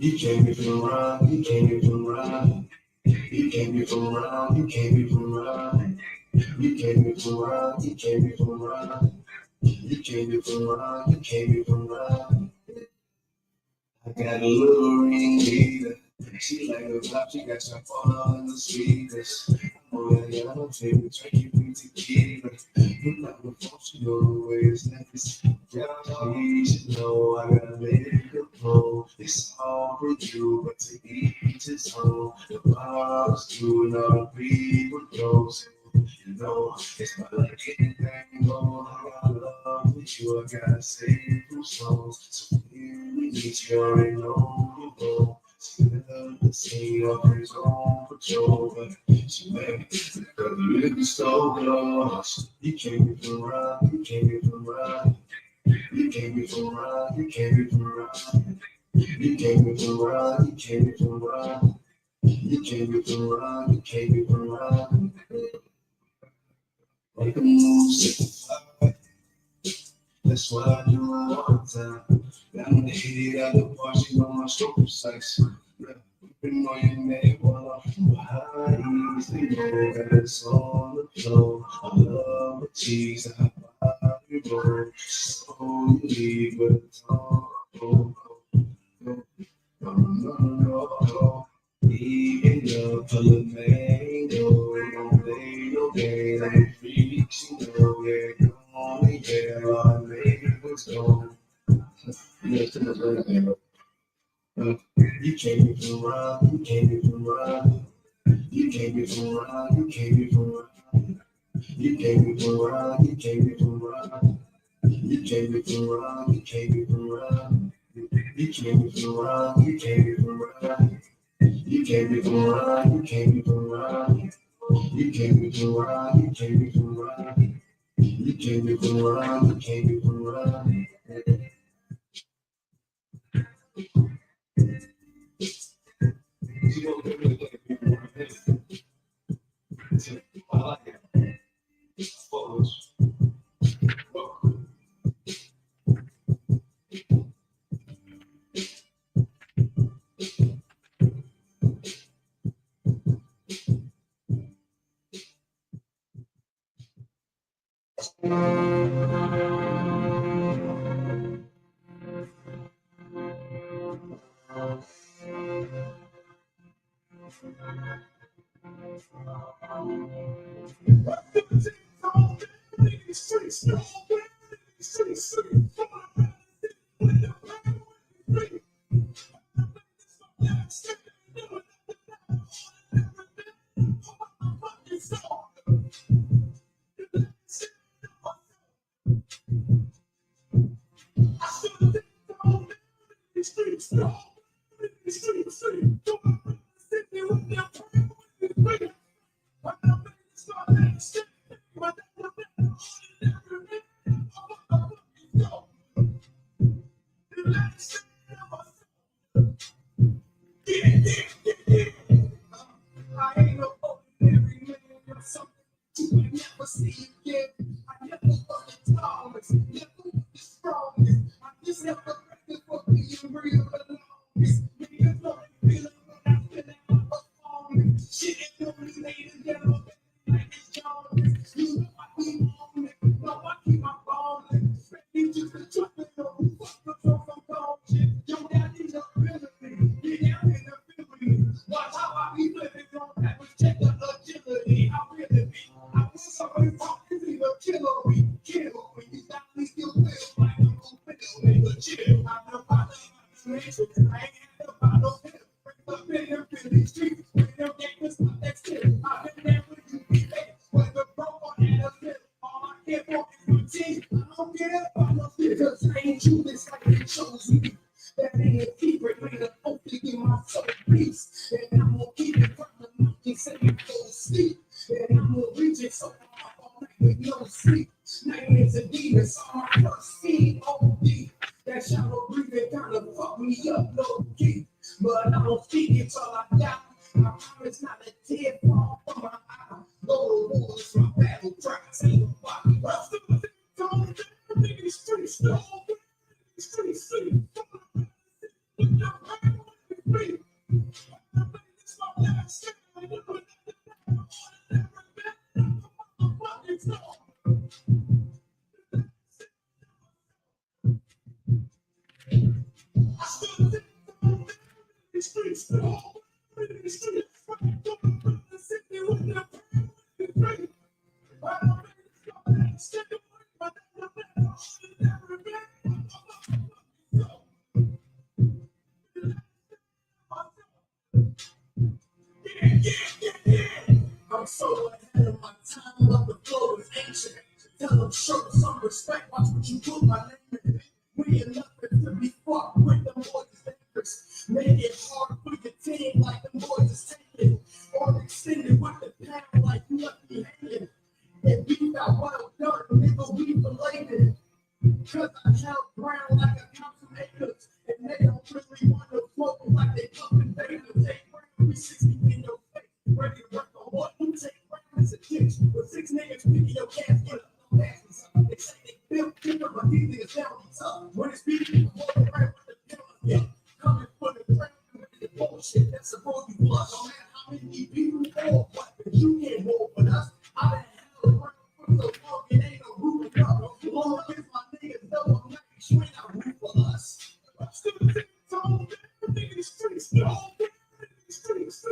You came here from around, you came here from around. You came here from around, you came here from around. You came here from around, you came here from around. You came here from around, you came here from around. I got a little ring leader. She like a pop, she got some phone on the speakers. Oh yeah, I'm a favorite, try keep me tequila. You like the phone, she know the way it's next. Yeah, please, you know I gotta let it go. It's all for you, but to each his own. The bars do not be with those. You know, it's not like anything goes. I got love with you, I gotta save you songs. So really need you already know you go. She love to sing off his own patrol, but she made me because the rhythm so close. You came here from around, you came here from around. You came here from around, you came here from around. You came here from around, you came here from around. You came here from around, you came here from around. Make a move, simplify. That's what I do all the time. I'm the idiot at the bar, she know my stroke precise. Been on your name while I'm behind. Easily know that it's on the floor. I love a tease, I buy you roll. So you leave with a tongue. Oh, oh, oh, no, no, no, no. Even the color mango, don't play no games, I'm free, you know, yeah, come on, yeah, our neighbors go. Yes, to the right. You came here from around, you came here from around, you came here from around, you came here from around, you came here from around, you came here from around, you came here from around, you came here from around, you came here from around, you came here from around, you came here from around, you came here from around, you came here from around, you came here from around, you came here from around, you came here from around. I'm so ahead of my time, but the flow is ancient. Tell them, show some respect, watch what you put my name in. We ain't nothing to be fucked with, them boys is dangerous. Make it hard for your team like them boys is taking. Or extended with the pound like you left me hanging. And we got well done, nigga, we belated. Cause I held ground like a council acres. And they don't really want to float like they fucking Vegas. Take ground 360 in your face. Ready to work on what you take ground as a ditch. With 6 niggas picking your gas, get up, no asses. They say they built bigger, but these niggas down on top. When it's beating, walking around with the gun, yeah. Coming for the ground, the bullshit. That's supposed to be blood. No matter how many people hold weapons, you can't hold with us. I've been held around for so long, it ain't no room up. Long as my niggas know I'm not straight out root for us. I'm still taking time, everything in the streets, the whole thing in the streets.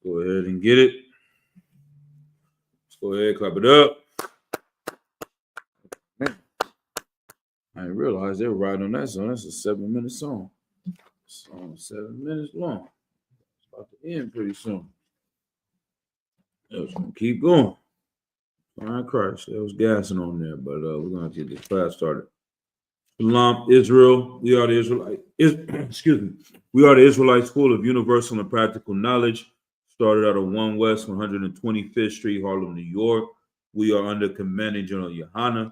Go ahead and get it. Let's go ahead, clap it up. Man, I didn't realize they were riding on that song. That's a 7-minute song. Song 7 minutes long. It's about to end pretty soon. It was gonna keep going. All right, Christ. There was gassing on there, but we're gonna have to get this class started. Shalom, Israel. We are the Israelite. Excuse me. We are the Israelite School of Universal and Practical Knowledge. Started out of 1 West 125th Street, Harlem, New York. We are under Commanding General Yohana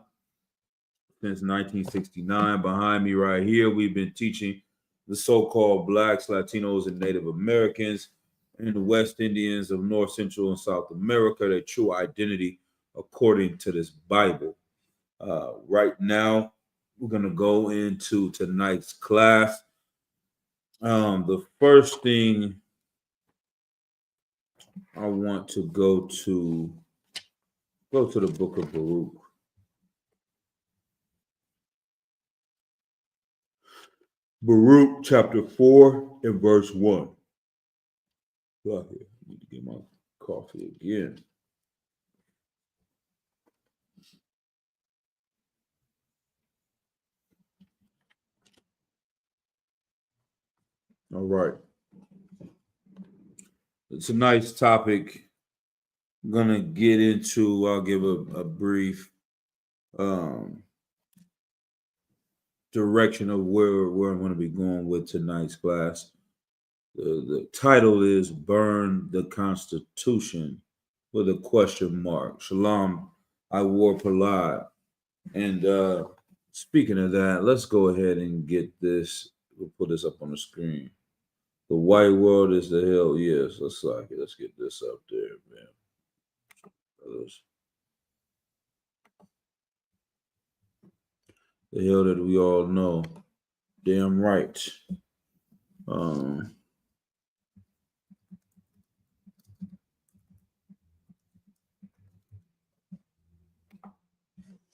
since 1969. Behind me right here, we've been teaching the so-called Blacks, Latinos, and Native Americans and the West Indians of North, Central, and South America their true identity according to this Bible. Right now, we're going to go into tonight's class. The first thing I want to go to the book of Baruch. Baruch chapter 4 and verse 1. Look here. I need to get my coffee again. All right. It's a nice topic. I'm gonna get into. I'll give a brief direction of where I'm going to be going with tonight's class. The title is "Burn the Constitution" with a question mark. Shalom, I wore Palad. And speaking of that, let's go ahead and get this. We'll put this up on the screen. The white world is the hell. Yes, let's like it. Let's get this up there, man. The hell that we all know. Damn right. Um,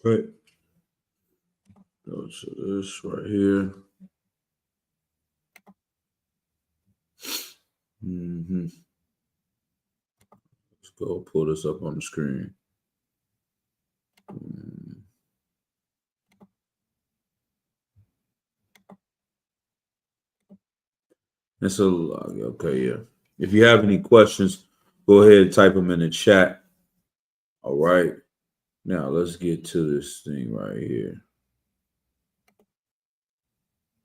right. Go to this right here. Let's go pull this up on the screen. And so, okay, yeah. If you have any questions, go ahead and type them in the chat. All right. Now let's get to this thing right here.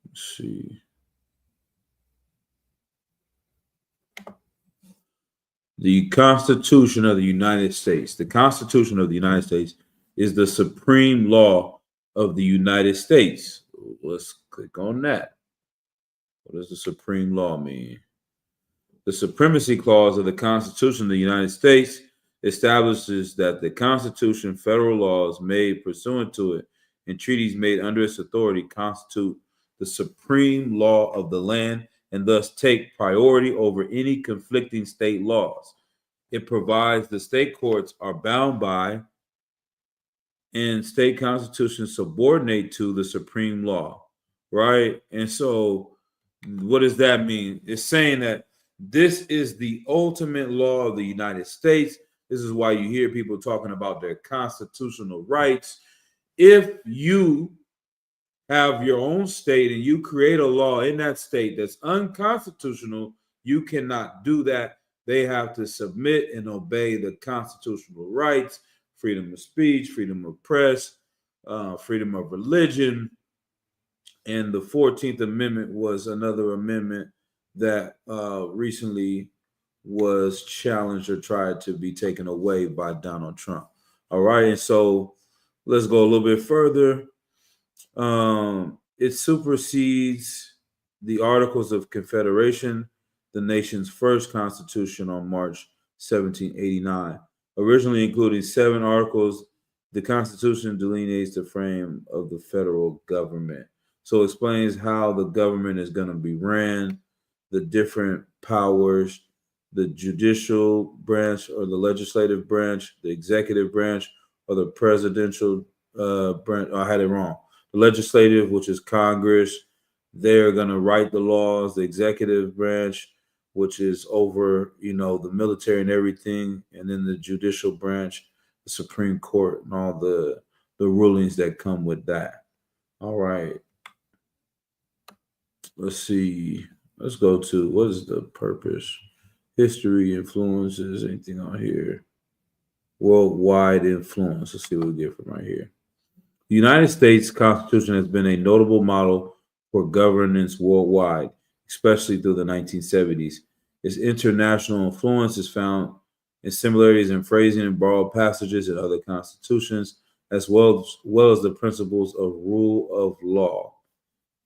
Let's see. The Constitution of the United States. The Constitution of the United States is the supreme law of the United States. Let's click on that. What does the supreme law mean? The Supremacy Clause of the Constitution of the United States establishes that the Constitution, federal laws made pursuant to it, and treaties made under its authority constitute the supreme law of the land and thus take priority over any conflicting state laws. It provides the state courts are bound by and state constitutions subordinate to the supreme law, right? And so, what does that mean? It's saying that this is the ultimate law of the United States. This is why you hear people talking about their constitutional rights. If you have your own state and you create a law in that state that's unconstitutional, you cannot do that. They have to submit and obey the constitutional rights, freedom of speech, freedom of press, freedom of religion. And the 14th Amendment was another amendment that recently was challenged or tried to be taken away by Donald Trump. All right. And so let's go a little bit further. It supersedes the Articles of Confederation, the nation's first constitution on March 1789. Originally including 7 articles, the Constitution delineates the frame of the federal government. So it explains how the government is going to be ran, the different powers, the judicial branch or the legislative branch, the executive branch, or the presidential branch. I had it wrong. The legislative, which is Congress, they're going to write the laws. The executive branch, which is over, the military and everything, and then the judicial branch, the Supreme Court, and all the rulings that come with that. All right. Let's see. Let's go to what is the purpose? History, influences, anything on here? Worldwide influence. Let's see what we get from right here. The United States Constitution has been a notable model for governance worldwide, especially through the 1970s. Its international influence is found in similarities in phrasing and borrowed passages in other constitutions, as well as the principles of rule of law.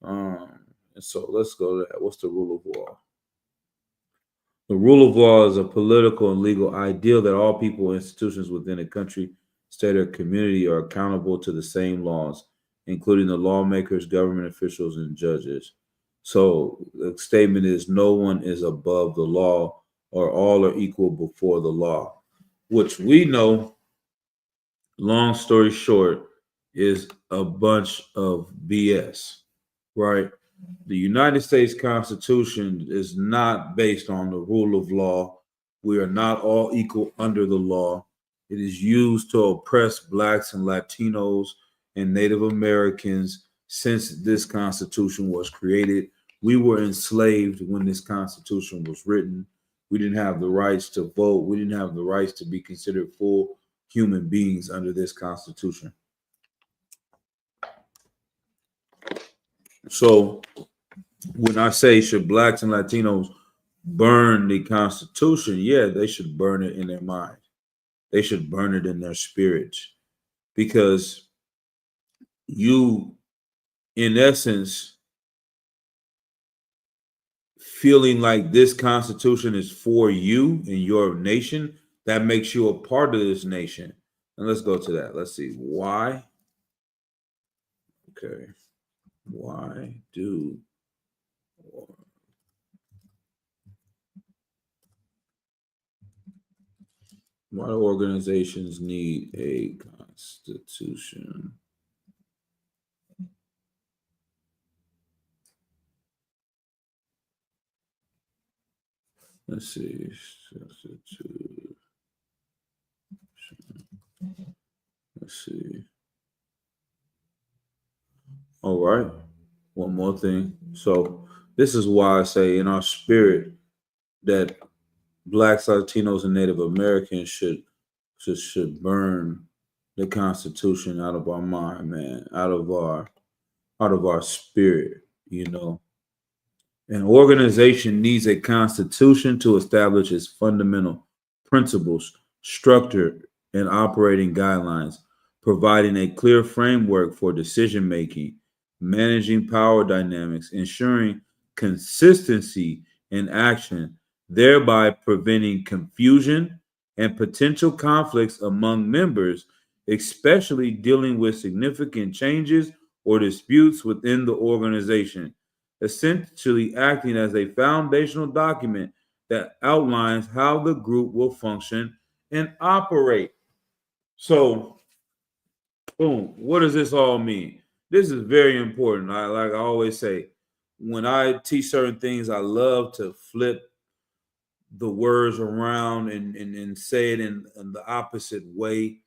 And so let's go to that. What's the rule of law? The rule of law is a political and legal ideal that all people and institutions within a country, state, or community are accountable to the same laws, including the lawmakers, government officials, and judges. So the statement is no one is above the law, or all are equal before the law, which we know, long story short, is a bunch of BS, right? The United States Constitution is not based on the rule of law. We are not all equal under the law. It is used to oppress Blacks and Latinos and Native Americans since this Constitution was created. We were enslaved when this Constitution was written. We didn't have the rights to vote. We didn't have the rights to be considered full human beings under this Constitution. So when I say should Blacks and Latinos burn the Constitution, yeah, they should burn it in their mind. They should burn it in their spirits, because you, in essence, feeling like this constitution is for you and your nation, that makes you a part of this nation. And let's go to that. Let's see. Why? Okay. Why do organizations need a constitution? Let's see. Let's see. All right. One more thing. So this is why I say in our spirit that Blacks, Latinos, and Native Americans should burn the Constitution out of our mind, man, out of our spirit, you know. An organization needs a constitution to establish its fundamental principles, structure, and operating guidelines, providing a clear framework for decision making, managing power dynamics, ensuring consistency in action, thereby preventing confusion and potential conflicts among members, especially dealing with significant changes or disputes within the organization, essentially acting as a foundational document that outlines how the group will function and operate. So, boom, what does this all mean? This is very important. Like I always say, when I teach certain things, I love to flip the words around and say it in the opposite way,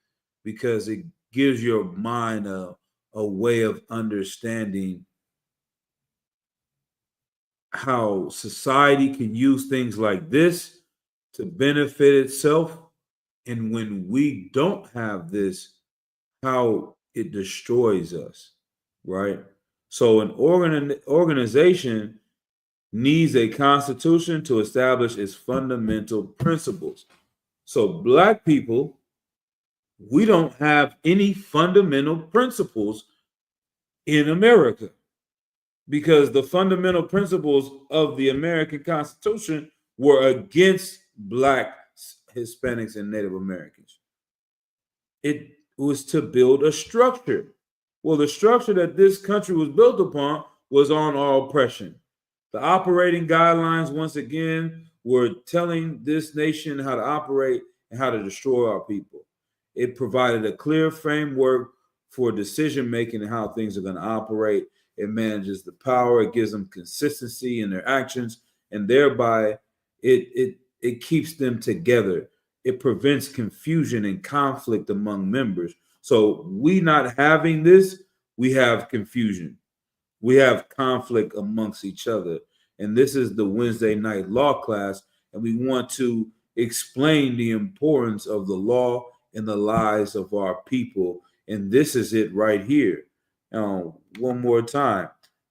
because it gives your mind a way of understanding how society can use things like this to benefit itself. And when we don't have this, how it destroys us, right? So an organization needs a constitution to establish its fundamental principles. So Black people, we don't have any fundamental principles in America, because the fundamental principles of the American Constitution were against Blacks, Hispanics, and Native Americans. It was to build a structure. Well, the structure that this country was built upon was on our oppression. The operating guidelines, once again, were telling this nation how to operate and how to destroy our people. It provided a clear framework for decision making and how things are going to operate. It manages the power. It gives them consistency in their actions, and thereby it keeps them together. It prevents confusion and conflict among members. So we not having this, we have confusion. We have conflict amongst each other. And this is the Wednesday night law class, and we want to explain the importance of the law in the lives of our people. And this is it right here. One more time,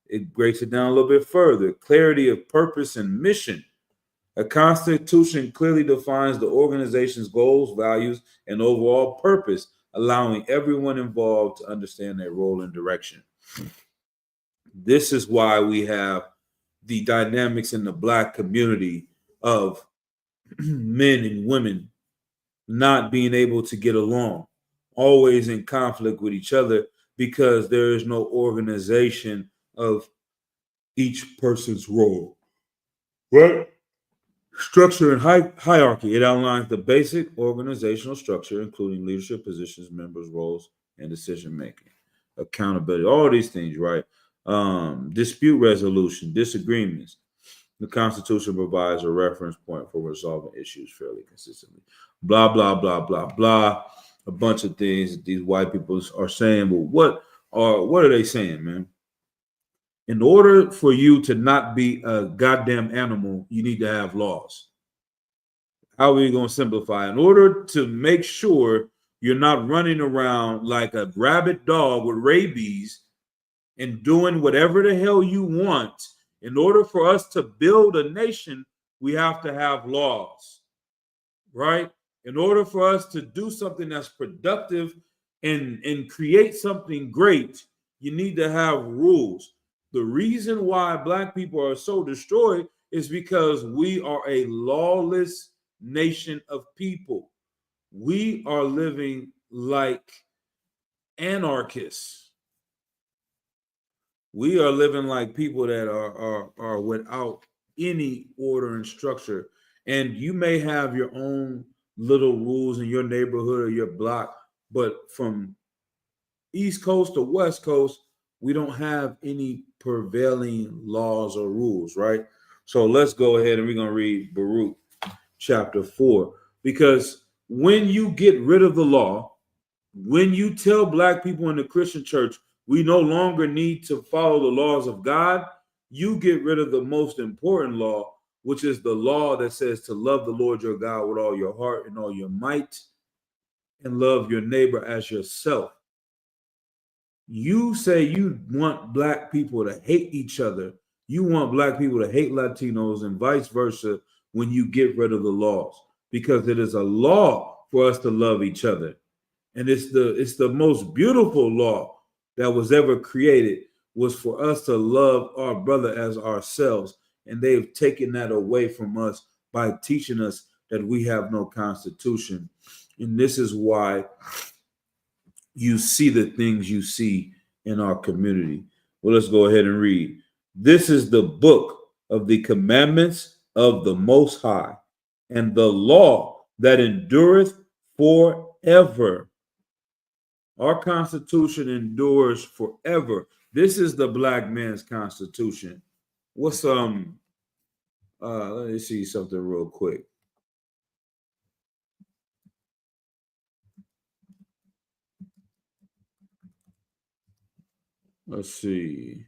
it breaks it down a little bit further. Clarity of purpose and mission. A constitution clearly defines the organization's goals, values, and overall purpose, allowing everyone involved to understand their role and direction. This is why we have the dynamics in the Black community of men and women not being able to get along, always in conflict with each other, because there is no organization of each person's role. Right? Structure and hierarchy. It outlines the basic organizational structure, including leadership positions, members' roles, and decision making. Accountability, all these things, right? Dispute resolution, disagreements. The Constitution provides a reference point for resolving issues fairly consistently. Blah, blah, blah, blah, blah. A bunch of things that these white people are saying. But what are they saying, man? In order for you to not be a goddamn animal, you need to have laws. How are we going to simplify? In order to make sure you're not running around like a rabid dog with rabies and doing whatever the hell you want, in order for us to build a nation, we have to have laws, right? In order for us to do something that's productive and create something great, you need to have rules. The reason why Black people are so destroyed is because we are a lawless nation of people. We are living like anarchists. We are living like people that are without any order and structure. And you may have your own little rules in your neighborhood or your block, but from East Coast to West Coast, we don't have any prevailing laws or rules, right? So let's go ahead and we're going to read Baruch chapter 4. Because when you get rid of the law, when you tell black people in the Christian church, we no longer need to follow the laws of God, you get rid of the most important law, which is the law that says to love the Lord your God with all your heart and all your might, and love your neighbor as yourself. You say you want black people to hate each other. You want black people to hate Latinos and vice versa when you get rid of the laws, because it is a law for us to love each other. And it's the most beautiful law that was ever created, was for us to love our brother as ourselves. And they've taken that away from us by teaching us that we have no constitution. And this is why you see the things you see in our community. Well, let's go ahead and read. This is the book of the commandments of the Most High, and the law that endureth forever. Our Constitution endures forever. This is the black man's Constitution. What's let me see something real quick. Let's see.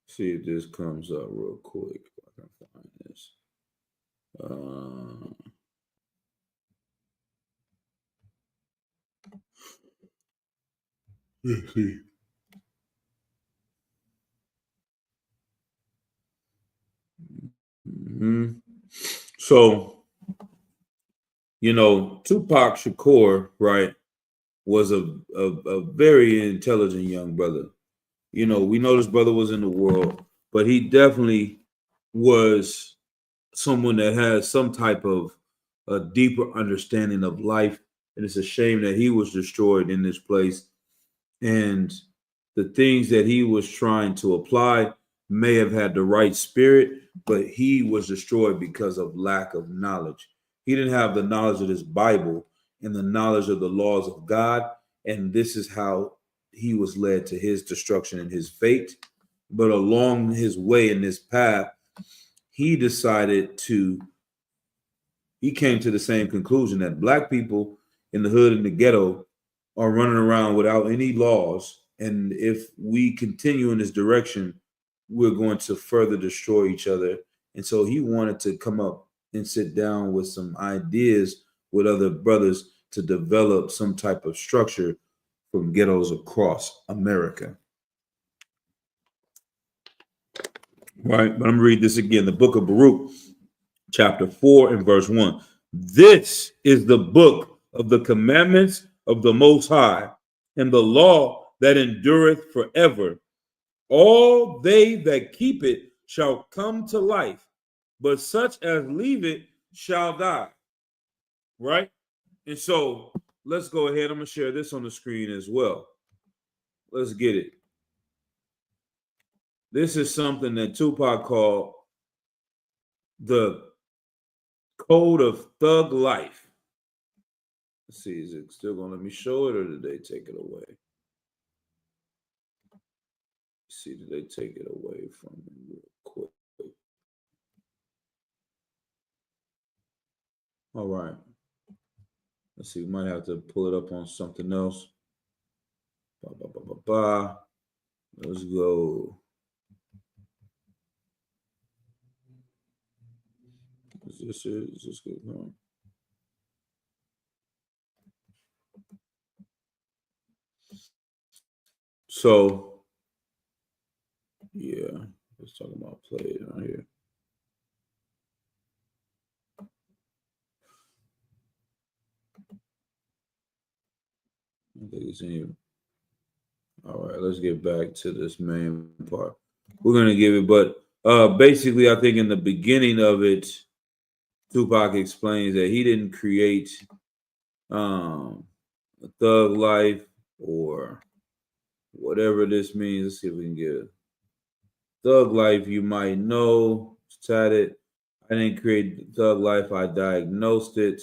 See if this comes up real quick. If I can find this. Let's see. Mm-hmm. So, you know, Tupac Shakur, right, was a very intelligent young brother. You know, we know this brother was in the world, but he definitely was someone that has some type of a deeper understanding of life. And it's a shame that he was destroyed in this place. And the things that he was trying to apply may have had the right spirit, but he was destroyed because of lack of knowledge. He didn't have the knowledge of this Bible and the knowledge of the laws of God. And this is how he was led to his destruction and his fate. But along his way in this path, he came to the same conclusion that black people in the hood and the ghetto are running around without any laws. And if we continue in this direction, we're going to further destroy each other. And so he wanted to come up and sit down with some ideas with other brothers to develop some type of structure from ghettos across America. Right, but I'm gonna read this again. The book of Baruch, chapter 4 and verse 1. This is the book of the commandments of the Most High, and the law that endureth forever. All they that keep it shall come to life, but such as leave it shall die. Right? And so let's go ahead. I'm gonna share this on the screen as well. Let's get it. This is something that Tupac called the code of thug life. Let's see, is it still gonna let me show it, or did they take it away? Let's see, did they take it away from me real quick? All right. Let's see, we might have to pull it up on something else. Let's go. Is this it? Is this good? No. So, yeah, let's talk about play it on here. I think it's in here. All right, let's get back to this main part. We're gonna give it, but Basically, I think in the beginning of it, Tupac explains that he didn't create a thug life or whatever this means. Let's see if we can get it. Thug life, you might know. Chat it. I didn't create thug life. I diagnosed it.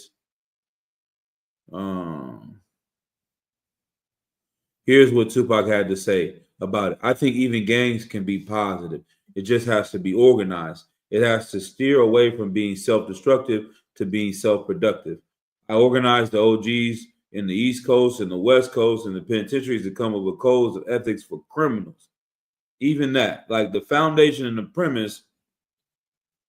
Here's what Tupac had to say about it. I think even gangs can be positive. It just has to be organized. It has to steer away from being self-destructive to being self-productive. I organized the OGs in the East Coast and the West Coast and the penitentiaries to come up with codes of ethics for criminals. Even that, like the foundation and the premise,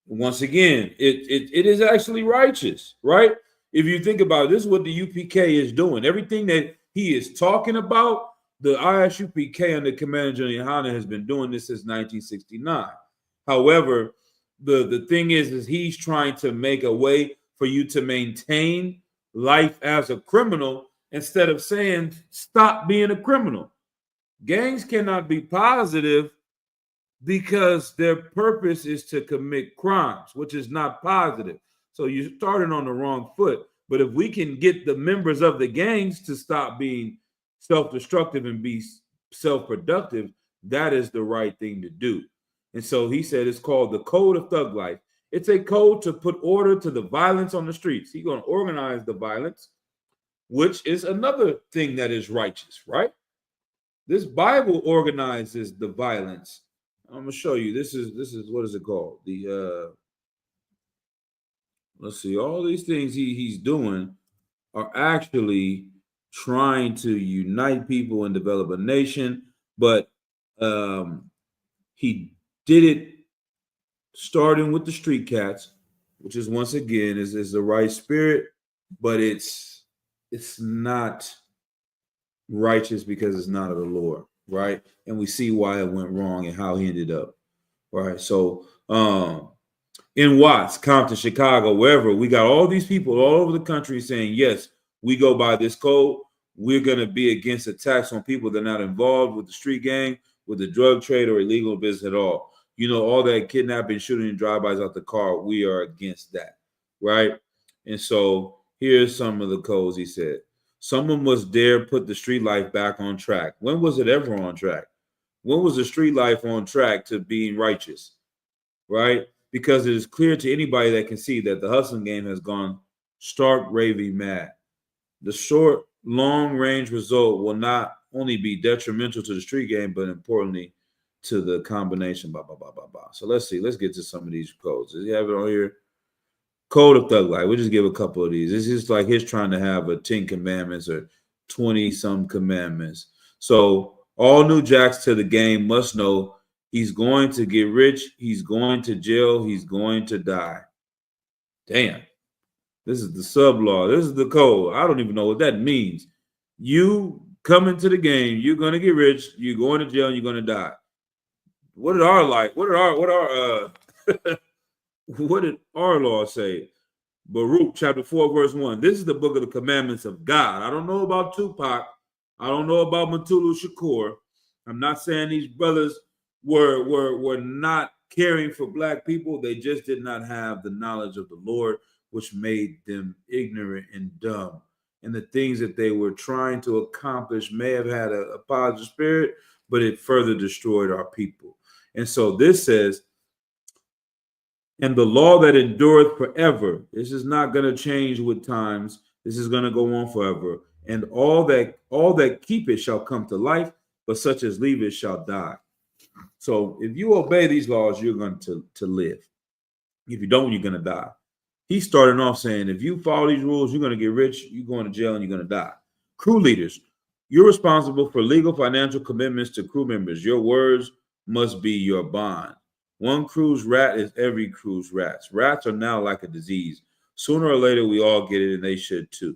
once again, it is actually righteous, right? If you think about it, this is what the UPK is doing. Everything that he is talking about, the ISUPK under Commander General Yohana has been doing this since 1969. However, the thing is he's trying to make a way for you to maintain life as a criminal instead of saying stop being a criminal. Gangs cannot be positive because their purpose is to commit crimes, which is not positive. So you're starting on the wrong foot. But if we can get the members of the gangs to stop being self-destructive and be self-productive, that is the right thing to do. And so he said it's called the Code of Thug Life. It's a code to put order to the violence on the streets. He's going to organize the violence, which is another thing that is righteous, right? This Bible organizes the violence. I'm gonna show you. This is what is it called? The let's see. All these things he's doing are actually trying to unite people and develop a nation, but he did it starting with the street cats, which is once again is the right spirit, but it's not righteous because it's not of the Lord, right? And we see why it went wrong and how he ended up, right? So in Watts, Compton, Chicago, wherever, we got all these people all over the country saying, yes, we go by this code. We're going to be against attacks on people that are not involved with the street gang, with the drug trade, or illegal business at all. You know, all that kidnapping, shooting, and drive-bys out the car, we are against that, right? And so here's some of the codes he said. Someone must dare put the street life back on track. When was it ever on track? When was the street life on track to being righteous, right? Because it is clear to anybody that can see that the hustling game has gone stark raving mad. The short, long-range result will not only be detrimental to the street game, but importantly to the combination, blah, blah, blah, blah, blah. So let's see. Let's get to some of these codes. Does he have it on here? Code of Thug Life. We'll just give a couple of these. It's just like he's trying to have a 10 commandments or 20-some commandments. So all new jacks to the game must know he's going to get rich, he's going to jail, he's going to die. Damn. This is the sub law. This is the code. I don't even know what that means. You come into the game, you're going to get rich, you're going to jail, and you're going to die. What did our what did our law say? Baruch chapter 4, verse 1. This is the book of the commandments of God. I don't know about Tupac. I don't know about Mutulu Shakur. I'm not saying these brothers were not caring for black people. They just did not have the knowledge of the Lord, which made them ignorant and dumb. And the things that they were trying to accomplish may have had a positive spirit, but it further destroyed our people. And so this says, and the law that endureth forever. This is not going to change with times. This is going to go on forever. And all that keep it shall come to life, but such as leave it shall die. So if you obey these laws, you're going to live. If you don't, you're going to die. He's starting off saying, if you follow these rules, you're going to get rich, you're going to jail, and you're going to die. Crew leaders, you're responsible for legal financial commitments to crew members. Your words must be your bond. One crew's rat is every crew's rats. Rats are now like a disease. Sooner or later, we all get it, and they should too.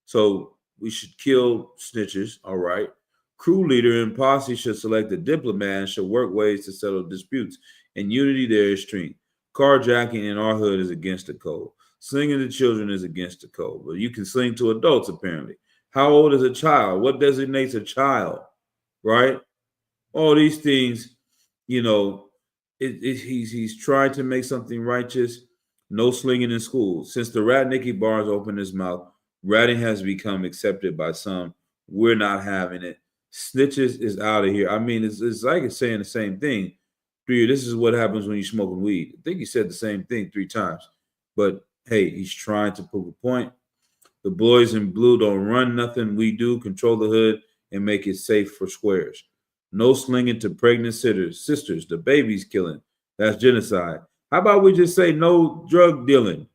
So we should kill snitches, all right? Crew leader and posse should select a diplomat and should work ways to settle disputes. In unity, there is strength. Carjacking in our hood is against the code. Slinging to children is against the code. But you can sling to adults, apparently. How old is a child? What designates a child, right? All these things, you know, He's trying to make something righteous. No slinging in school. Since the rat Nicky Barnes opened his mouth, ratting has become accepted by some. We're not having it. Snitches is out of here. I mean, it's like it's saying the same thing. This is what happens when you're smoking weed. I think he said the same thing 3 times. But hey, he's trying to prove a point. The boys in blue don't run nothing. We do control the hood and make it safe for squares. No slinging to pregnant sisters, the babies killing. That's genocide. How about we just say no drug dealing?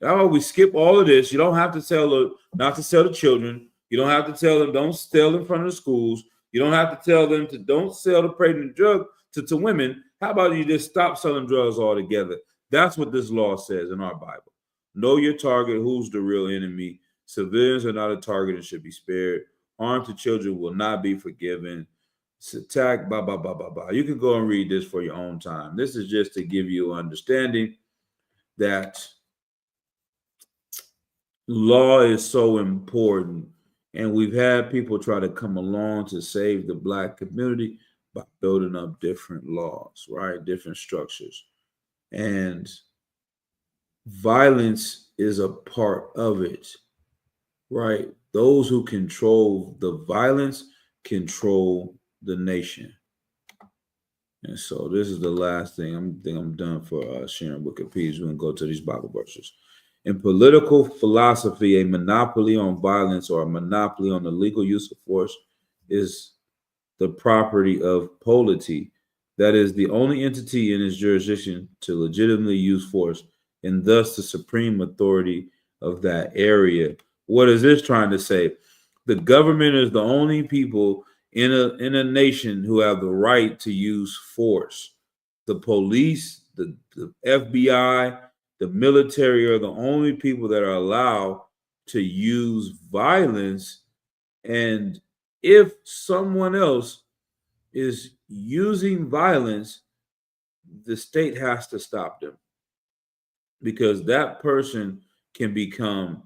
How about we skip all of this? You don't have to tell not to sell to children. You don't have to tell them don't sell in front of the schools. You don't have to tell them to don't sell the pregnant drug to women. How about you just stop selling drugs altogether? That's what this law says in our Bible. Know your target, who's the real enemy. Civilians are not a target and should be spared. Harm to children will not be forgiven. It's attack, blah, blah, blah, blah, blah. You can go and read this for your own time. This is just to give you an understanding that law is so important. And we've had people try to come along to save the Black community by building up different laws, right? Different structures. And violence is a part of it, right? Those who control the violence control the nation. And so this is the last thing. I'm done for sharing Wikipedia. We're going to go to these Bible verses. In political philosophy, a monopoly on violence or a monopoly on the legal use of force is the property of polity. That is the only entity in its jurisdiction to legitimately use force and thus the supreme authority of that area. What is this trying to say? The government is the only people in a nation who have the right to use force. The police, the FBI, the military are the only people that are allowed to use violence. And if someone else is using violence, the state has to stop them because that person can become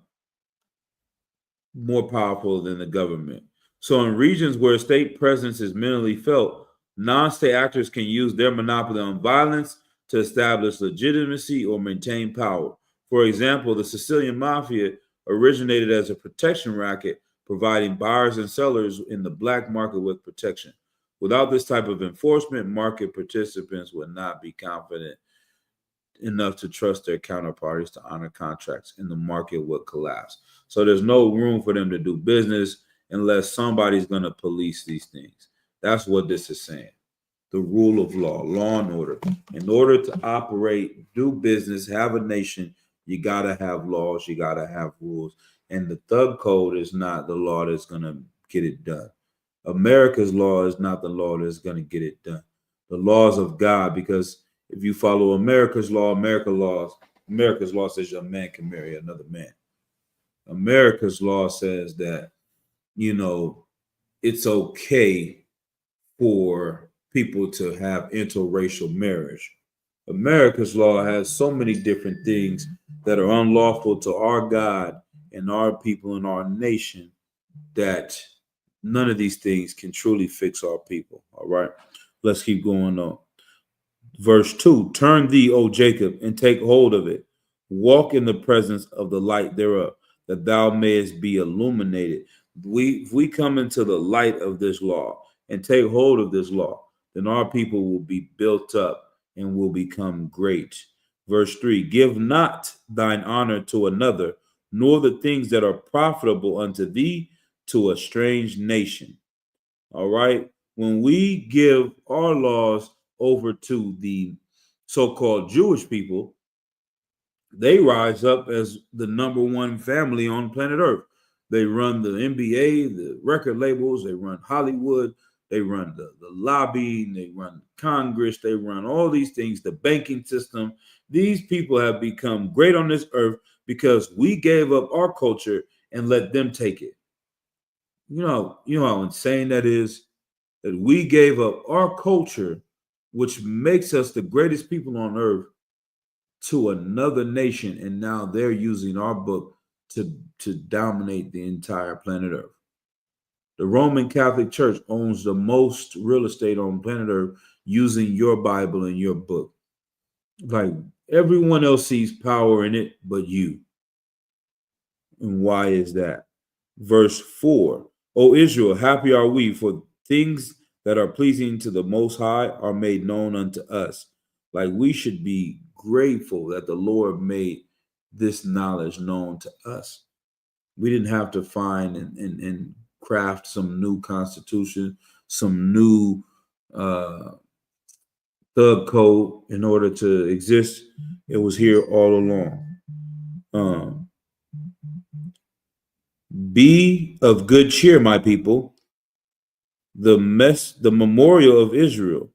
more powerful than the government. So in regions where state presence is minimally felt, non-state actors can use their monopoly on violence to establish legitimacy or maintain power. For example, the Sicilian Mafia originated as a protection racket, providing buyers and sellers in the black market with protection. Without this type of enforcement, market participants would not be confident enough to trust their counterparties to honor contracts, and the market would collapse. So there's no room for them to do business unless somebody's going to police these things. That's what this is saying. The rule of law, law and order. In order to operate, do business, have a nation, you got to have laws, you got to have rules. And the thug code is not the law that's going to get it done. America's law is not the law that's going to get it done. The laws of God, because if you follow America's law says a man can marry another man. America's law says that, it's okay for people to have interracial marriage. America's law has so many different things that are unlawful to our God and our people and our nation that none of these things can truly fix our people. All right, let's keep going on. Verse 2, turn thee, O Jacob, and take hold of it. Walk in the presence of the light thereof, that thou mayest be illuminated. If we come into the light of this law and take hold of this law, then our people will be built up and will become great. Verse 3, give not thine honor to another, nor the things that are profitable unto thee to a strange nation. All right. When we give our laws over to the so-called Jewish people, they rise up as the number one family on planet Earth. They run the NBA, the record labels, they run Hollywood, they run the lobby, they run Congress, they run all these things, the banking system. These people have become great on this earth because we gave up our culture and let them take it. You know how insane that is, that we gave up our culture, which makes us the greatest people on earth, to another nation, and now they're using our book to dominate the entire planet Earth. The Roman Catholic Church owns the most real estate on planet Earth using your Bible and your book. Like everyone else sees power in it, but you. And why is that? Verse 4. O Israel, happy are we, for things that are pleasing to the Most High are made known unto us. Like we should be grateful that the Lord made this knowledge known to us. We didn't have to find and craft some new constitution, some new thug code in order to exist. It was here all along. Be of good cheer, my people. The memorial of Israel.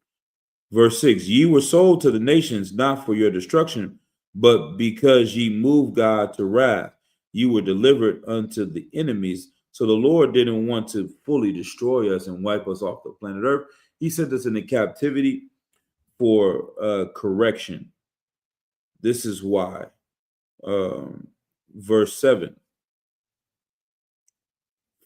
Verse 6, ye were sold to the nations, not for your destruction, but because ye moved God to wrath. You were delivered unto the enemies. So the Lord didn't want to fully destroy us and wipe us off the planet Earth. He sent us into captivity for correction. This is why. Verse 7.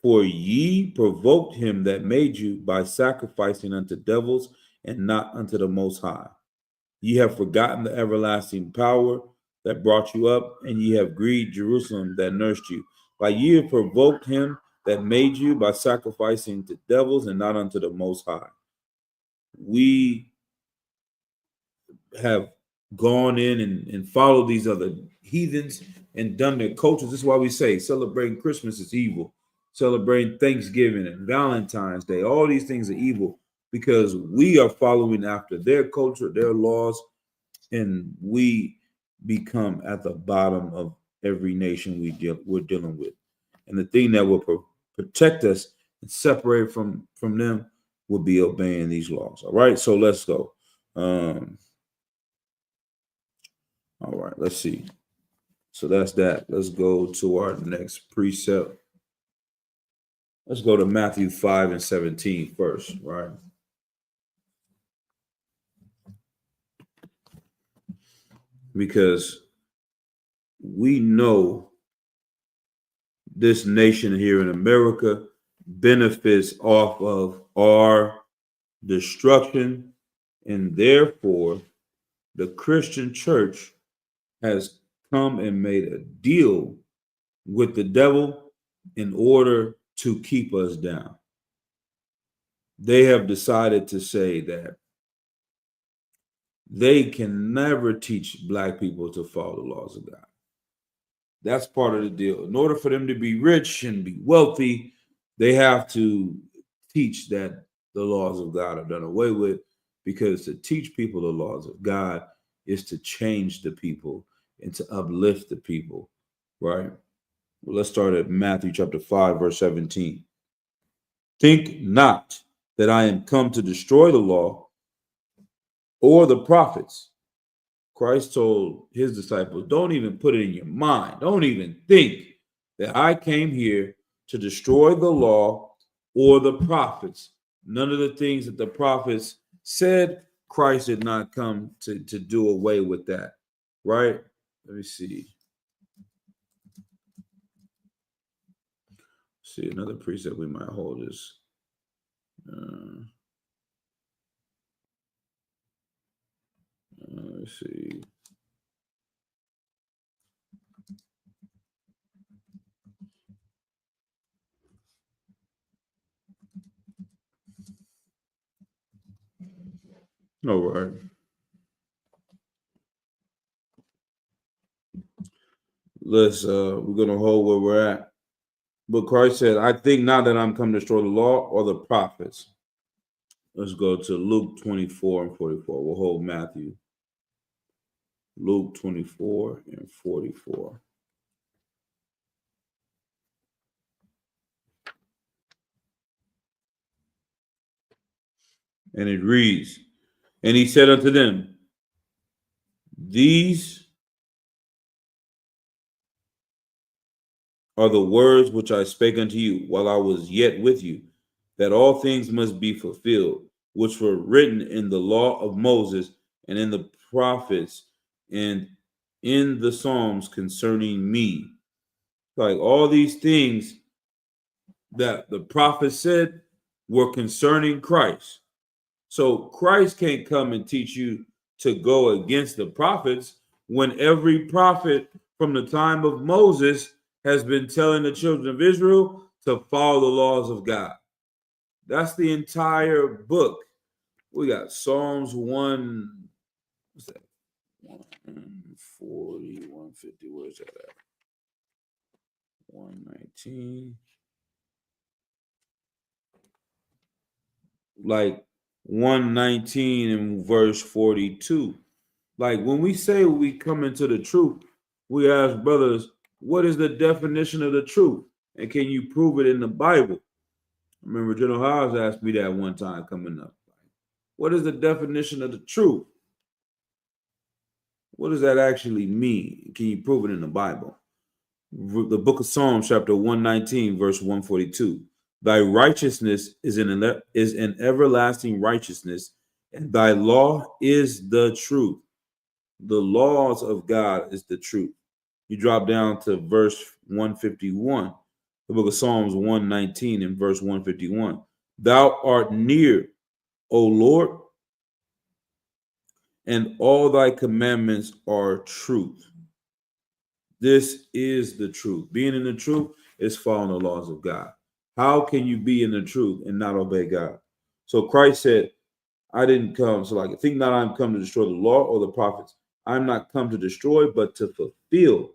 For ye provoked him that made you by sacrificing unto devils and not unto the Most High. Ye have forgotten the everlasting power that brought you up, and ye have grieved Jerusalem that nursed you. Like ye have provoked him that made you by sacrificing to devils and not unto the Most High. We have gone in and followed these other heathens and done their cultures. This is why we say celebrating Christmas is evil. Celebrating Thanksgiving and Valentine's Day, all these things are evil because we are following after their culture, their laws, and we become at the bottom of every nation we're dealing with. And the thing that will protect us and separate from them will be obeying these laws. All right, so let's go. All right, let's see. So that's that. Let's go to our next precept. Let's go to Matthew 5:17 first, right? Because we know this nation here in America benefits off of our destruction, and therefore the Christian church has come and made a deal with the devil in order to keep us down. They have decided to say that they can never teach Black people to follow the laws of God. That's part of the deal. In order for them to be rich and be wealthy, they have to teach that the laws of God are done away with, because to teach people the laws of God is to change the people and to uplift the people, right? Well, let's start at Matthew chapter 5, verse 17. Think not that I am come to destroy the law or the prophets. Christ told his disciples, don't even put it in your mind. Don't even think that I came here to destroy the law or the prophets. None of the things that the prophets said, Christ did not come to do away with that, right? Let me see. See, another precept we might hold is let's see. All right. We're gonna hold where we're at. But Christ said, I think not that I'm come to destroy the law or the prophets. Let's go to Luke 24 and 44. We'll hold Matthew. Luke 24 and 44. And it reads, and he said unto them, these are the words which I spake unto you while I was yet with you, that all things must be fulfilled, which were written in the law of Moses and in the prophets and in the Psalms concerning me. Like all these things that the prophets said were concerning Christ. So Christ can't come and teach you to go against the prophets when every prophet from the time of Moses has been telling the children of Israel to follow the laws of God. That's the entire book. We got Psalms 1, what's that? 140, 150, where's that at? 119. Like 119 and verse 42. Like when we say we come into the truth, we ask brothers, what is the definition of the truth? And can you prove it in the Bible? I remember General Hobbs asked me that one time coming up. What is the definition of the truth? What does that actually mean? Can you prove it in the Bible? The book of Psalms, chapter 119, verse 142. Thy righteousness is an everlasting righteousness, and thy law is the truth. The laws of God is the truth. You drop down to verse 151, the book of Psalms 119 and verse 151. Thou art near, O Lord, and all thy commandments are truth. This is the truth. Being in the truth is following the laws of God. How can you be in the truth and not obey God? So Christ said, I didn't come, so like, think not I'm come to destroy the law or the prophets. I'm not come to destroy, but to fulfill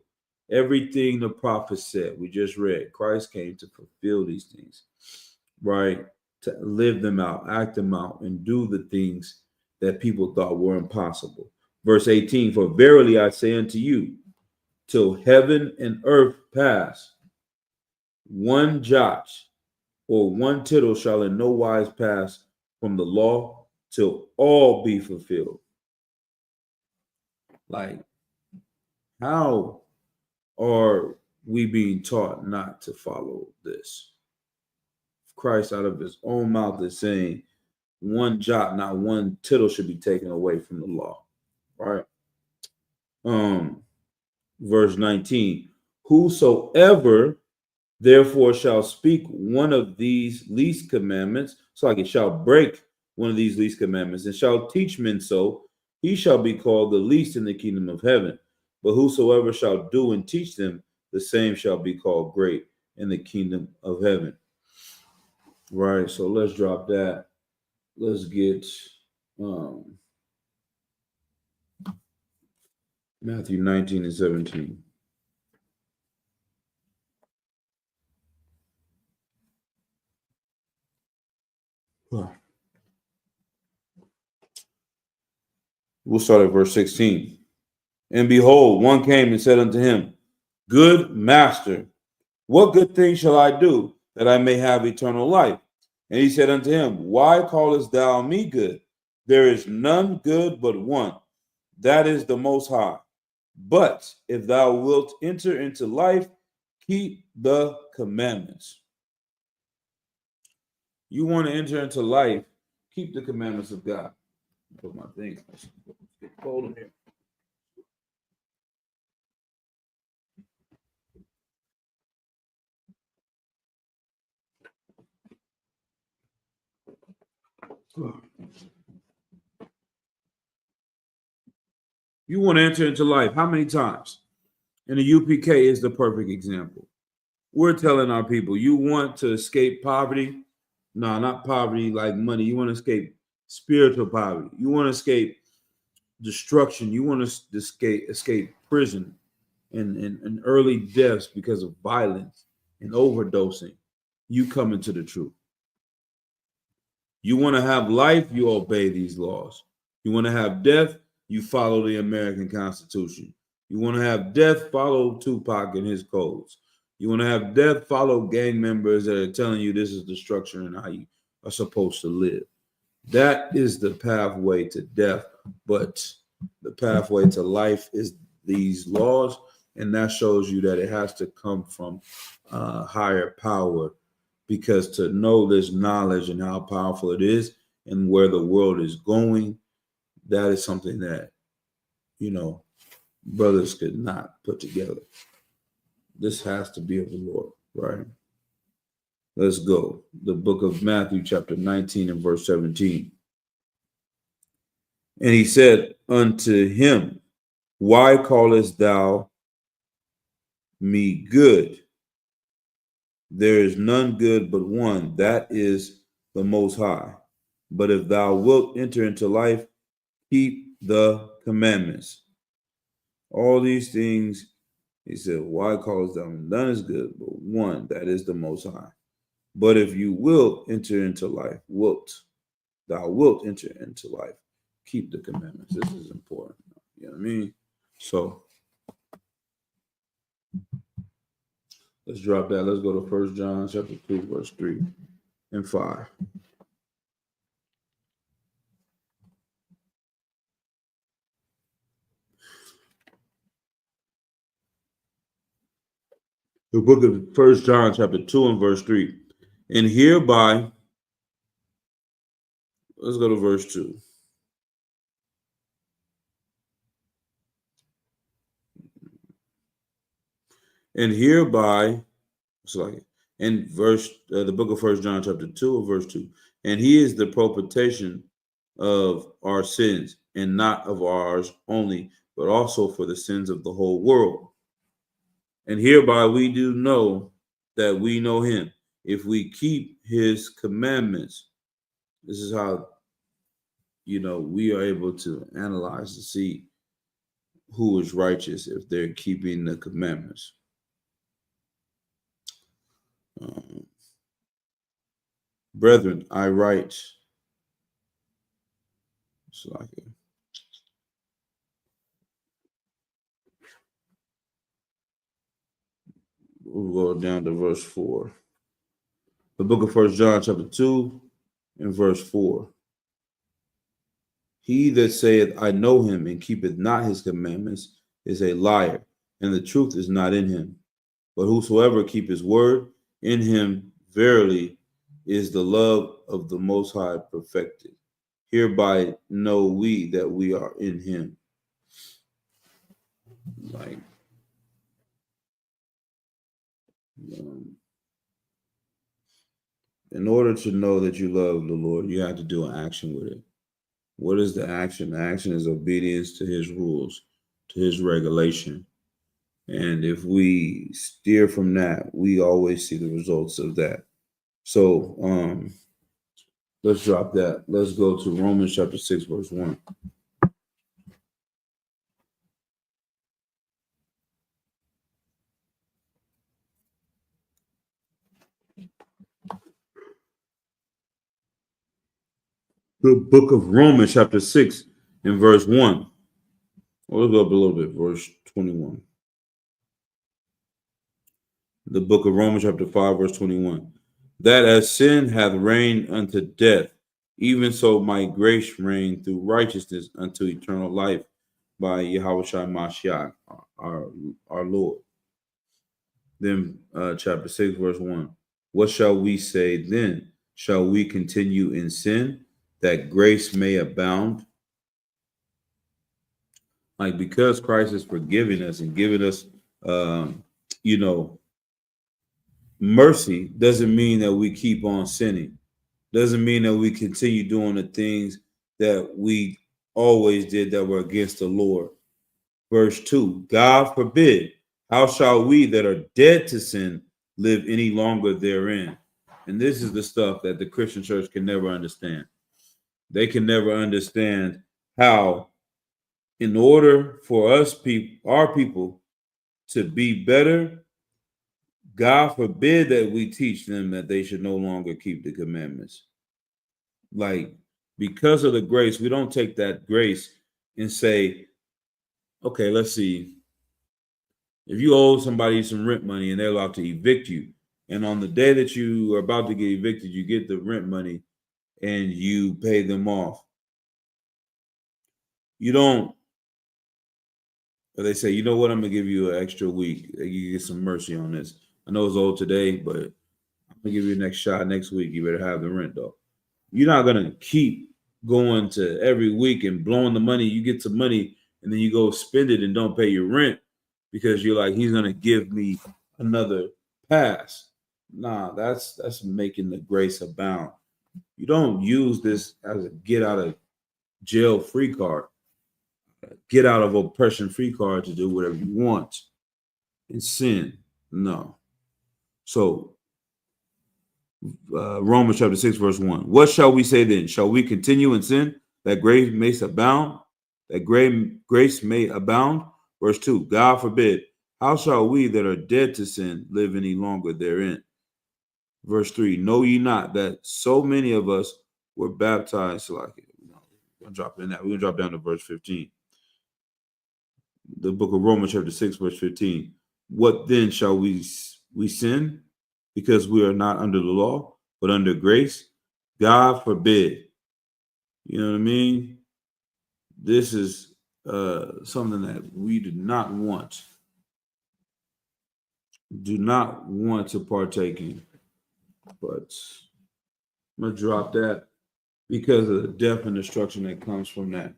everything the prophets said. We just read, Christ came to fulfill these things, right? To live them out, act them out, and do the things that people thought were impossible. Verse 18, for verily I say unto you, till heaven and earth pass, one jot or one tittle shall in no wise pass from the law till all be fulfilled. Like, how are we being taught not to follow this? Christ out of his own mouth is saying one jot, not one tittle should be taken away from the law. Right? Verse 19, whosoever therefore shall speak one of these least commandments, so like it shall break one of these least commandments, and shall teach men so, he shall be called the least in the kingdom of heaven. But whosoever shall do and teach them, the same shall be called great in the kingdom of heaven. Right, so let's drop that. Let's get Matthew 19 and 17. We'll start at verse 16. And behold, one came and said unto him, Good master, what good thing shall I do that I may have eternal life? And he said unto him, Why callest thou me good? There is none good but one, that is the Most High. But if thou wilt enter into life, keep the commandments. You want to enter into life, keep the commandments of God. Put my things. Get cold in here. You want to enter into life. How many times? And the UPK is the perfect example. We're telling our people, you want to escape poverty? No, not poverty like money. You want to escape spiritual poverty. You want to escape destruction. You want to escape prison and early deaths because of violence and overdosing. You come into the truth. You want to have life, you obey these laws. You want to have death, you follow the American Constitution. You want to have death, follow Tupac and his codes. You want to have death, follow gang members that are telling you this is the structure and how you are supposed to live. That is the pathway to death, but the pathway to life is these laws, and that shows you that it has to come from higher power, because to know this knowledge and how powerful it is and where the world is going, that is something that, brothers could not put together. This has to be of the Lord, right? Let's go. The book of Matthew, chapter 19 and verse 17. And he said unto him, why callest thou me good? There is none good but one, that is the Most High. But if thou wilt enter into life, keep the commandments. All these things, he said, why callest thou me? None is good but one, that is the Most High. But if you will enter into life, thou wilt enter into life, keep the commandments. This is important. You know what I mean? So let's drop that. Let's go to 1 John chapter 2, verse 3 and 5. The book of 1 John chapter 2 and verse 3. And hereby, let's go to verse 2. And hereby, it's like in verse the book of 1 John chapter 2 and verse 2. And he is the propitiation of our sins, and not of ours only, but also for the sins of the whole world. And hereby we do know that we know him, if we keep his commandments. This is how, we are able to analyze to see who is righteous if they're keeping the commandments. Brethren, I write. We'll go down to verse 4. The book of 1 John chapter 2 and verse 4. He that saith, I know him, and keepeth not his commandments, is a liar, and the truth is not in him. But whosoever keep his word, in him verily is the love of the Most High perfected. Hereby know we that we are in him. In order to know that you love the Lord, you have to do an action with it. What is the action? The action is obedience to his rules, to his regulation. And if we steer from that, we always see the results of that. So let's drop that. Let's go to Romans chapter 6, verse 1. The book of Romans chapter 6 and verse 1. We'll go up a little bit, verse 21. The book of Romans chapter 5, verse 21. That as sin hath reigned unto death, even so might grace reign through righteousness unto eternal life by Yahushua Mashiach, our Lord. Then chapter 6, verse 1. What shall we say then? Shall we continue in sin that grace may abound? Like, because Christ is forgiving us and giving us, mercy, doesn't mean that we keep on sinning. Doesn't mean that we continue doing the things that we always did that were against the Lord. Verse 2, God forbid, how shall we that are dead to sin live any longer therein? And this is the stuff that the Christian church can never understand. They can never understand how, in order for our people to be better, God forbid that we teach them that they should no longer keep the commandments. Like, because of the grace, we don't take that grace and say, okay, let's see. If you owe somebody some rent money and they're allowed to evict you, and on the day that you are about to get evicted, you get the rent money and you pay them off. You don't, or they say, you know what, I'm going to give you an extra week. You get some mercy on this. I know it's old today, but I'm going to give you a next shot next week. You better have the rent, though. You're not going to keep going to every week and blowing the money. You get some money and then you go spend it and don't pay your rent because you're like, he's going to give me another pass. Nah, that's making the grace abound. You don't use this as a get out of jail free card, get out of oppression free card to do whatever you want and sin. No. So Romans chapter 6, verse 1. What shall we say then? Shall we continue in sin that grace may abound? That grace may abound? Verse 2. God forbid. How shall we that are dead to sin live any longer therein? Verse 3. Know ye not that so many of us were baptized? We're going to drop in that. We're going to drop down to verse 15. The book of Romans chapter 6, verse 15. What then shall we sin? Because we are not under the law, but under grace? God forbid. You know what I mean? This is something that we do not want to partake in. But I'm going to drop that because of the death and destruction that comes from that.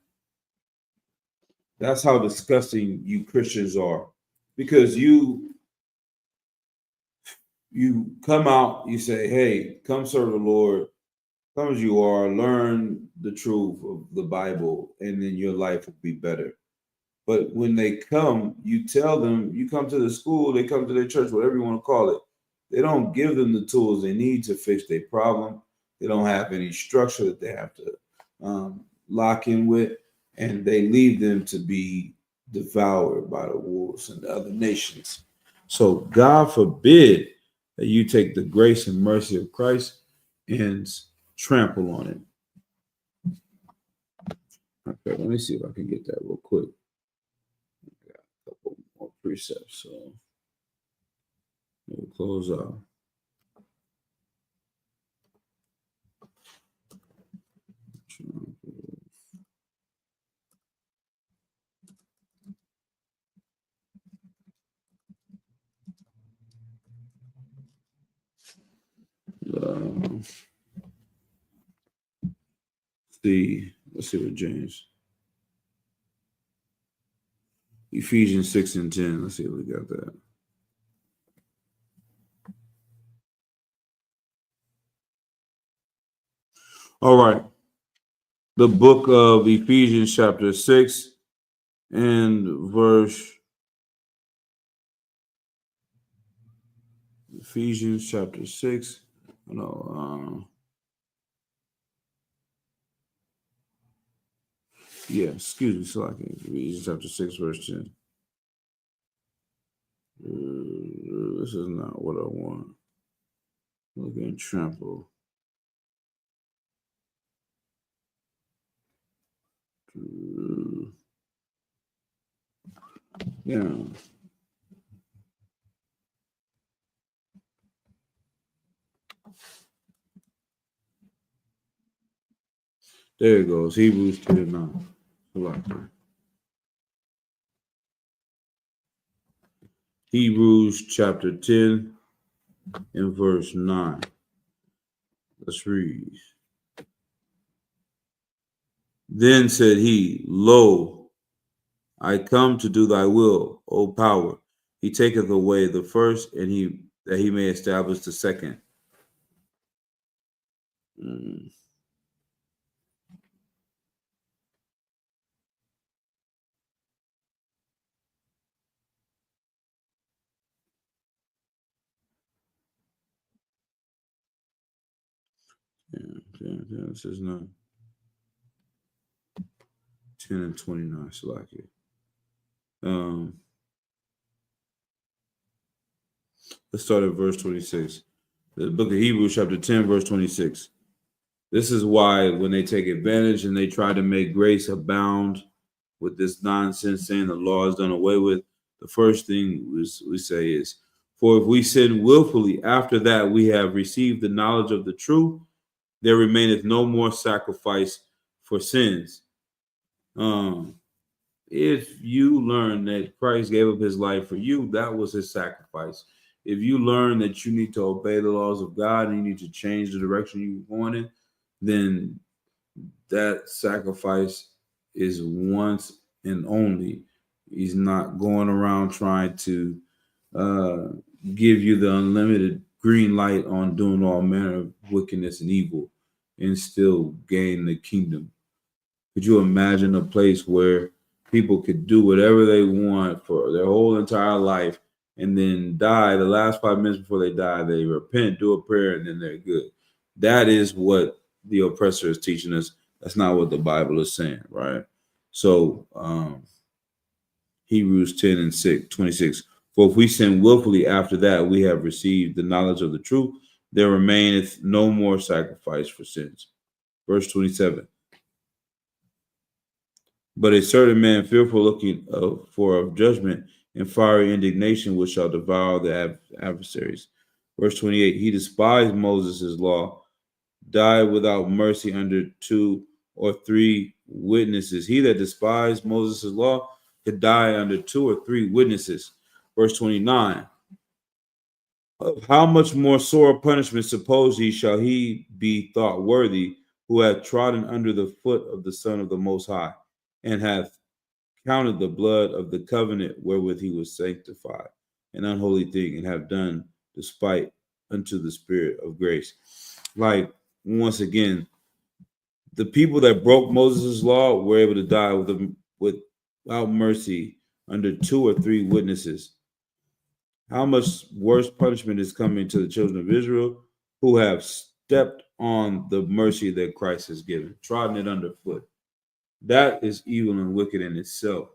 That's how disgusting you Christians are. Because you come out, you say, hey, come serve the Lord, come as you are, learn the truth of the Bible, and then your life will be better. But when they come, you tell them, you come to the school, they come to their church, whatever you want to call it. They don't give them the tools they need to fix their problem. They don't have any structure that they have to lock in with, and they leave them to be devoured by the wolves and the other nations. So God forbid that you take the grace and mercy of Christ and trample on it. Okay, let me see if I can get that real quick. I got a couple more precepts, so we'll close out. Let's see what James. Ephesians 6 and 10. Let's see if we got that. All right. The book of Ephesians chapter 6 and verse. Ephesians chapter 6. Excuse me. So I can Ephesians chapter 6, verse 10. This is not what I want. Look and trample. Yeah. There it goes. Hebrews 10:9. Hebrews chapter 10 and verse 9. Let's read. Then said he, Lo, I come to do thy will, O power. He taketh away the first, and that he may establish the second. This is not 10 and 29. Salaki. Let's start at verse 26. The book of Hebrews, chapter 10, verse 26. This is why when they take advantage and they try to make grace abound with this nonsense saying the law is done away with, the first thing we say is, for if we sin willfully, after that we have received the knowledge of the truth, there remaineth no more sacrifice for sins. If you learn that Christ gave up his life for you, that was his sacrifice. If you learn that you need to obey the laws of God and you need to change the direction you're going in, then that sacrifice is once and only. He's not going around trying to give you the unlimited green light on doing all manner of wickedness and evil and still gain the kingdom. Could you imagine a place where people could do whatever they want for their whole entire life and then die the last 5 minutes before they die, they repent, do a prayer, and then they're good? That is what the oppressor is teaching us. That's not what the Bible is saying, right? So Hebrews 10 and 26. For if we sin willfully after that, we have received the knowledge of the truth, there remaineth no more sacrifice for sins. Verse 27. But a certain man fearful looking for of judgment and fiery indignation, which shall devour the adversaries. Verse 28. He despised Moses' law, died without mercy under 2 or 3 witnesses. He that despised Moses' law could die under 2 or 3 witnesses. Verse 29. Of how much more sore punishment suppose ye shall he be thought worthy, who hath trodden under the foot of the Son of the Most High, and hath counted the blood of the covenant wherewith he was sanctified an unholy thing, and have done despite unto the Spirit of grace. Like, once again, the people that broke Moses' law were able to die without mercy under 2 or 3 witnesses. How much worse punishment is coming to the children of Israel who have stepped on the mercy that Christ has given, trodden it underfoot. That is evil and wicked in itself.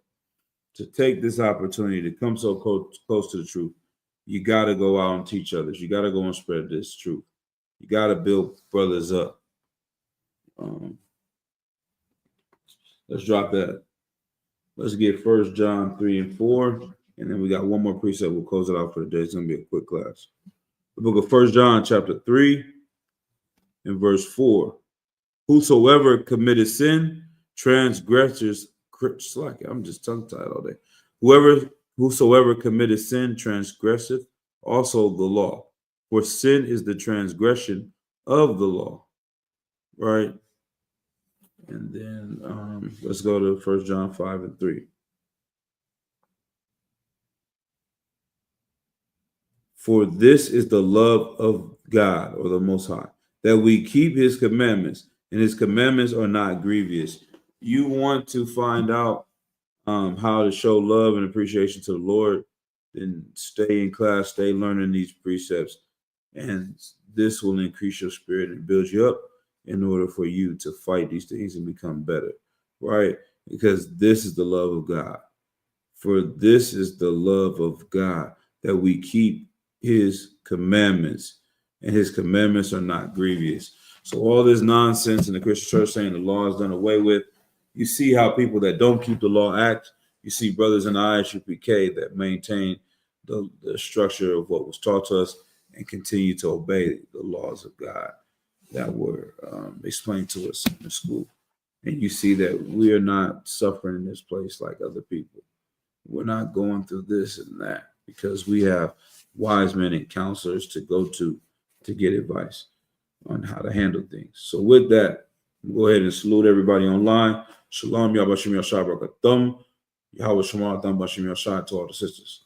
To take this opportunity to come so close to the truth, you got to go out and teach others. You got to go and spread this truth. You got to build brothers up. Let's drop that. Let's get 1 John 3 and 4. And then we got one more precept. We'll close it out for the day. It's going to be a quick class. The book of 1 John chapter 3 and verse 4. Whosoever committed sin, transgressors. I'm just tongue-tied all day. Whosoever committed sin, transgresseth also the law. For sin is the transgression of the law. Right? And then let's go to 1 John 5 and 3. For this is the love of God, or the Most High, that we keep his commandments, and his commandments are not grievous. You want to find out how to show love and appreciation to the Lord, then stay in class, stay learning these precepts, and this will increase your spirit and build you up in order for you to fight these things and become better, right? Because this is the love of God. For this is the love of God, that we keep his commandments, and his commandments are not grievous. So all this nonsense in the Christian church saying the law is done away with, you see how people that don't keep the law act. You see brothers in the ISUPK that maintain the structure of what was taught to us and continue to obey the laws of God that were explained to us in the school. And you see that we are not suffering in this place like other people. We're not going through this and that because we have wise men and counselors to go to get advice on how to handle things. So with that, go ahead and salute everybody online. Shalom, Yahweh Shem Yahshua Barakatum. Yahweh Shema Adam Bashim Yahshua to all the sisters.